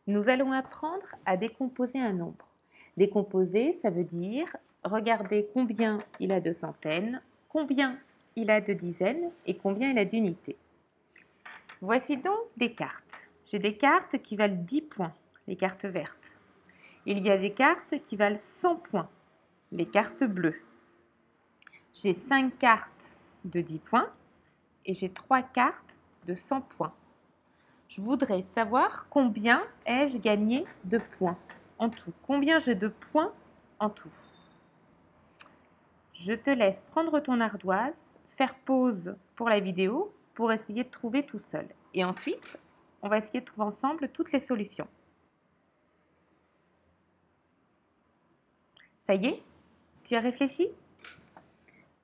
Nous allons apprendre à décomposer un nombre. Décomposer, ça veut dire regarder combien il a de centaines, combien il a de dizaines et combien il a d'unités. Voici donc des cartes. J'ai des cartes qui valent 10 points, les cartes vertes. Il y a des cartes qui valent 100 points, les cartes bleues. J'ai 5 cartes de 10 points et j'ai 3 cartes de 100 points. Je voudrais savoir combien ai-je gagné de points en tout. Combien j'ai de points en tout. Je te laisse prendre ton ardoise, faire pause pour la vidéo pour essayer de trouver tout seul. Et ensuite, on va essayer de trouver ensemble toutes les solutions. Ça y est? Tu as réfléchi?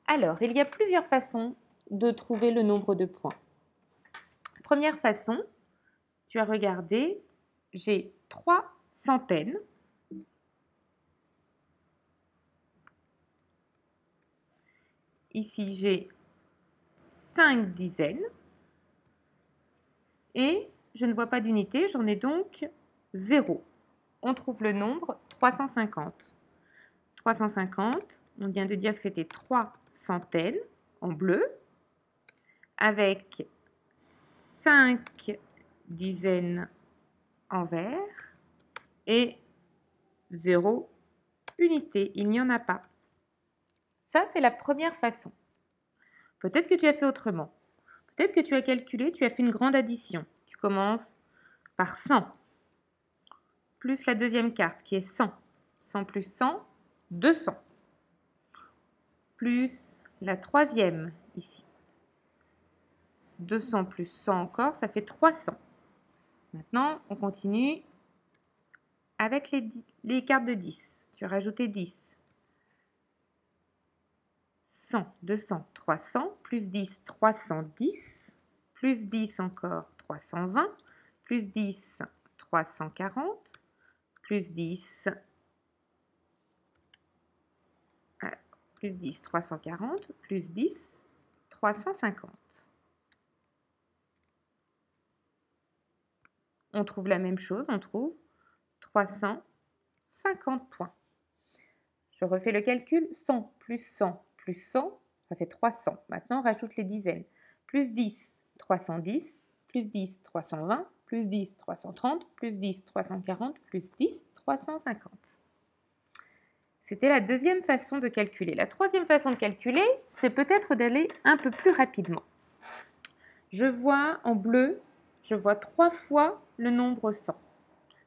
Alors, il y a plusieurs façons de trouver le nombre de points. Première façon, tu as regardé, j'ai 3 centaines. Ici, j'ai 5 dizaines. Et je ne vois pas d'unité, j'en ai donc 0. On trouve le nombre 350. 350, on vient de dire que c'était 3 centaines en bleu, avec 5 dizaines en vert et 0 unité. Il n'y en a pas. Ça, c'est la première façon. Peut-être que tu as fait autrement. Peut-être que tu as calculé, tu as fait une grande addition. Tu commences par 100, plus la deuxième carte qui est 100. 100 plus 100, 200. Plus la troisième ici. 200 plus 100 encore, ça fait 300. Maintenant, on continue avec les cartes de 10. Tu as rajouté 10. 100, 200, 300, plus 10, 310, plus 10 encore, 320, plus 10, 340, plus 10, plus 10, 340, plus 10, 350. On trouve la même chose, on trouve 350 points. Je refais le calcul, 100 plus 100 plus 100, ça fait 300. Maintenant, on rajoute les dizaines. Plus 10, 310, plus 10, 320, plus 10, 330, plus 10, 340, plus 10, 350. C'était la deuxième façon de calculer. La troisième façon de calculer, c'est peut-être d'aller un peu plus rapidement. Je vois en bleu, je vois 3 fois le nombre 100.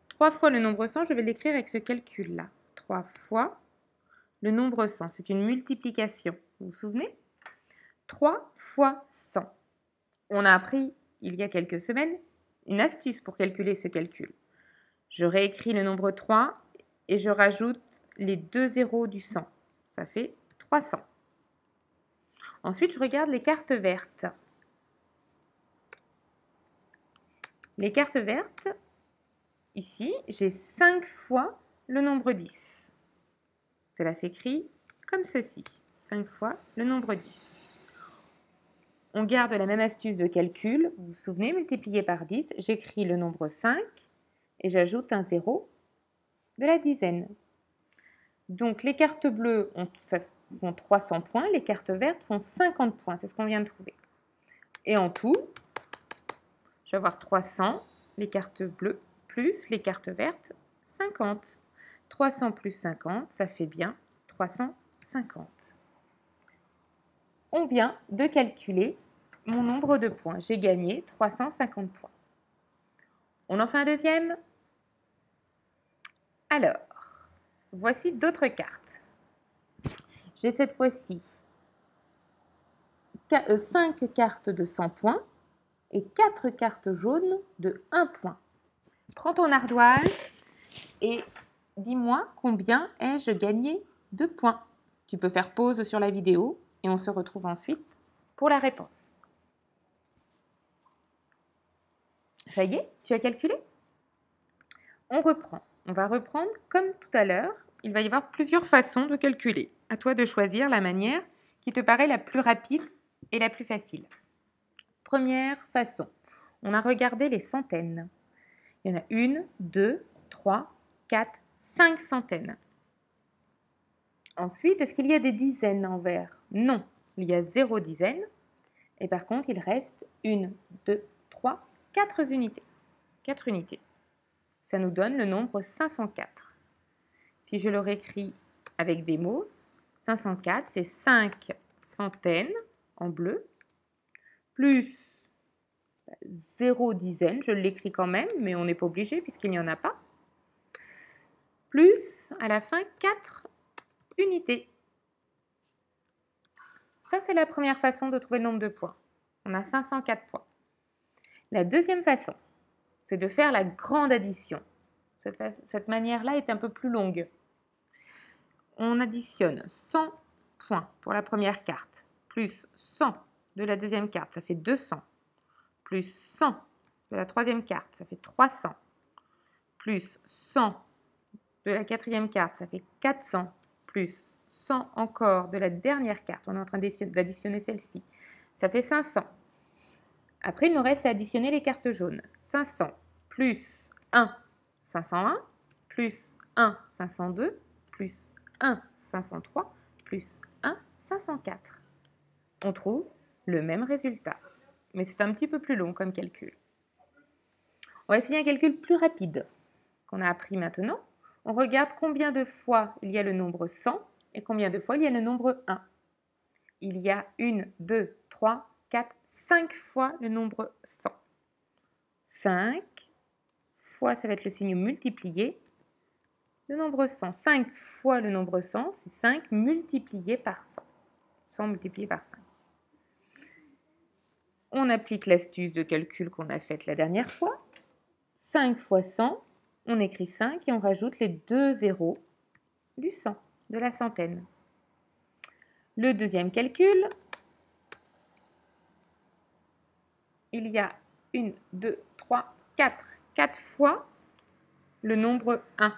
3 fois le nombre 100, je vais l'écrire avec ce calcul-là. 3 fois le nombre 100, c'est une multiplication. Vous vous souvenez? 3 fois 100. On a appris, il y a quelques semaines, une astuce pour calculer ce calcul. Je réécris le nombre 3 et je rajoute les 2 zéros du 100. Ça fait 300. Ensuite, je regarde les cartes vertes. Les cartes vertes, ici, j'ai 5 fois le nombre 10. Cela s'écrit comme ceci. 5 fois le nombre 10. On garde la même astuce de calcul. Vous vous souvenez, multiplié par 10, j'écris le nombre 5 et j'ajoute un 0 de la dizaine. Donc, les cartes bleues font 300 points, les cartes vertes font 50 points. C'est ce qu'on vient de trouver. Et en tout, je vais avoir 300, les cartes bleues, plus les cartes vertes, 50. 300 plus 50, ça fait bien 350. On vient de calculer mon nombre de points. J'ai gagné 350 points. On en fait un deuxième? Alors, voici d'autres cartes. J'ai cette fois-ci 5 cartes de 100 points et 4 cartes jaunes de 1 point. Prends ton ardoise et dis-moi combien ai-je gagné de points. Tu peux faire pause sur la vidéo et on se retrouve ensuite pour la réponse. Ça y est, tu as calculé? On reprend. On va reprendre comme tout à l'heure. Il va y avoir plusieurs façons de calculer. À toi de choisir la manière qui te paraît la plus rapide et la plus facile. Première façon, on a regardé les centaines. Il y en a 1, 2, 3, 4, 5 centaines. Ensuite, est-ce qu'il y a des dizaines en vert? Non, il y a 0 dizaine. Et par contre, il reste 1, 2, 3, 4 unités. 4 unités. Ça nous donne le nombre 504. Si je le réécris avec des mots, 504, c'est 5 centaines en bleu, plus 0 dizaine, je l'écris quand même, mais on n'est pas obligé puisqu'il n'y en a pas, plus à la fin 4 unités. Ça, c'est la première façon de trouver le nombre de points. On a 504 points. La deuxième façon, c'est de faire la grande addition. Cette manière-là est un peu plus longue. On additionne 100 points pour la première carte, plus 100 de la deuxième carte, ça fait 200, plus 100 de la troisième carte, ça fait 300, plus 100 de la quatrième carte, ça fait 400, plus 100 encore de la dernière carte, on est en train d'additionner celle-ci, ça fait 500. Après, il nous reste à additionner les cartes jaunes. 500 plus 1, 501, plus 1, 502, plus 1, 503, plus 1, 504. On trouve le même résultat, mais c'est un petit peu plus long comme calcul. On va essayer un calcul plus rapide qu'on a appris maintenant. On regarde combien de fois il y a le nombre 100 et combien de fois il y a le nombre 1. Il y a 1, 2, 3, 4, 5 fois le nombre 100. 5 fois, ça va être le signe multiplié. Le nombre 100, 5 fois le nombre 100, c'est 5 multiplié par 100. 100 multiplié par 5. On applique l'astuce de calcul qu'on a faite la dernière fois. 5 fois 100, on écrit 5 et on rajoute les 2 zéros du 100, de la centaine. Le deuxième calcul, il y a 1, 2, 3, 4. 4 fois le nombre 1.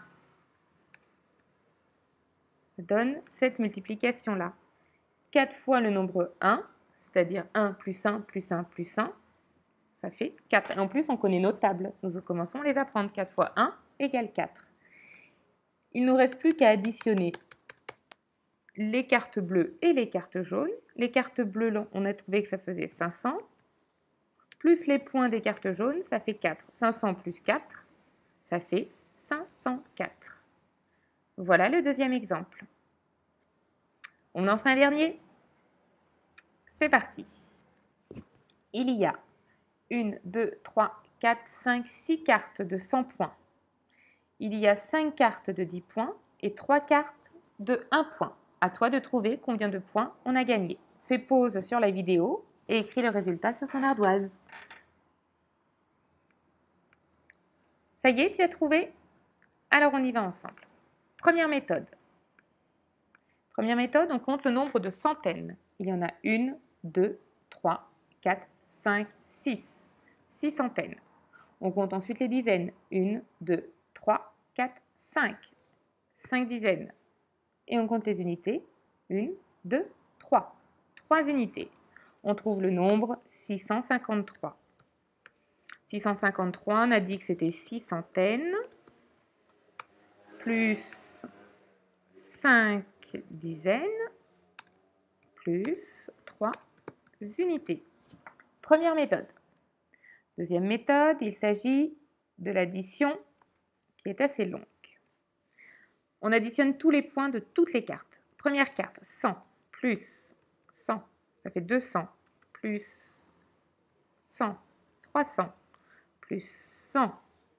Ça donne cette multiplication-là. 4 fois le nombre 1, c'est-à-dire 1 plus 1 plus 1 plus 1, ça fait 4. Et en plus, on connaît nos tables. Nous commençons à les apprendre. 4 fois 1 égale 4. Il ne nous reste plus qu'à additionner les cartes bleues et les cartes jaunes. Les cartes bleues, on a trouvé que ça faisait 500. Plus les points des cartes jaunes, ça fait 4. 500 plus 4, ça fait 504. Voilà le deuxième exemple. On en fait un dernier? C'est parti. Il y a 1, 2, 3, 4, 5, 6 cartes de 100 points. Il y a 5 cartes de 10 points et 3 cartes de 1 point. À toi de trouver combien de points on a gagné. Fais pause sur la vidéo et écris le résultat sur ton ardoise. Ça y est, tu as trouvé? Alors on y va ensemble. Première méthode. Première méthode, on compte le nombre de centaines. Il y en a 1, 2, 3, 4, 5, 6. 6 centaines. On compte ensuite les dizaines. 1, 2, 3, 4, 5. 5 dizaines. Et on compte les unités. 1, 2, 3. 3 unités. On trouve le nombre 653. 653, on a dit que c'était 6 centaines, plus 5 dizaines, plus 3 unités. Première méthode. Deuxième méthode, il s'agit de l'addition qui est assez longue. On additionne tous les points de toutes les cartes. Première carte, 100, plus 100, ça fait 200, plus 100, 300, plus 100,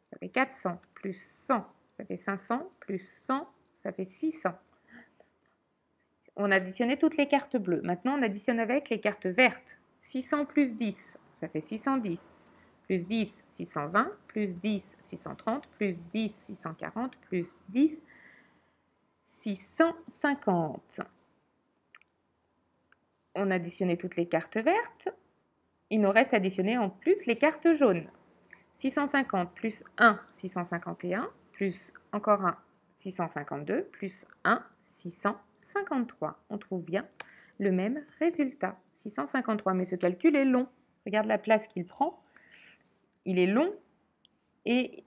ça fait 400, plus 100, ça fait 500, plus 100, ça fait 600. On a additionné toutes les cartes bleues. Maintenant, on additionne avec les cartes vertes. 600 plus 10, ça fait 610. Plus 10, 620. Plus 10, 630. Plus 10, 640. Plus 10, 650. On a additionné toutes les cartes vertes. Il nous reste à additionner en plus les cartes jaunes. 650 plus 1, 651. Plus encore un, 652. Plus 1, 653. On trouve bien le même résultat. 653, mais ce calcul est long. Regarde la place qu'il prend. Il est long et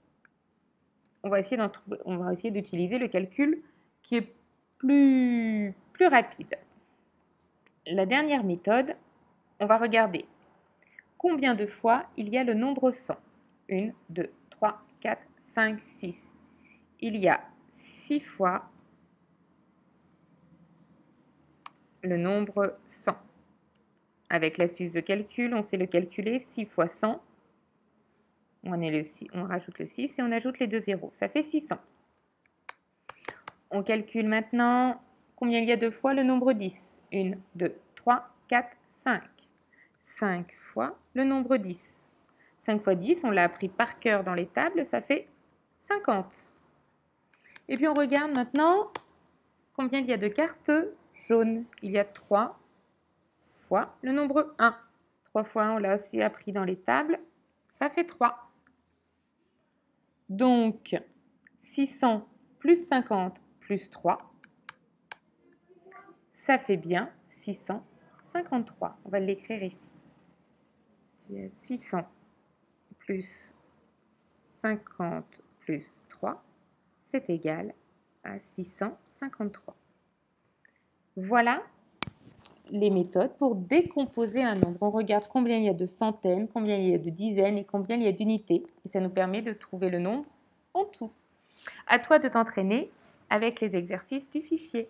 on va essayer d'utiliser le calcul qui est plus rapide. La dernière méthode, on va regarder combien de fois il y a le nombre 100. 1, 2, 3, 4, 5, 6. Il y a 6 fois le nombre 100. Avec l'astuce de calcul, on sait le calculer. 6 fois 100, on rajoute le 6 et on ajoute les deux zéros. Ça fait 600. On calcule maintenant combien il y a de fois le nombre 10. 1, 2, 3, 4, 5. 5 fois le nombre 10. 5 fois 10, on l'a appris par cœur dans les tables, ça fait 50. Et puis on regarde maintenant combien il y a de cartes jaunes. Il y a 3 fois le nombre 1. 3 fois 1, on l'a aussi appris dans les tables, ça fait 3. Donc, 600 plus 50 plus 3, ça fait bien 653. On va l'écrire ici. 600 plus 50 plus 3, c'est égal à 653. Voilà les méthodes pour décomposer un nombre. On regarde combien il y a de centaines, combien il y a de dizaines et combien il y a d'unités. Et ça nous permet de trouver le nombre en tout. À toi de t'entraîner avec les exercices du fichier.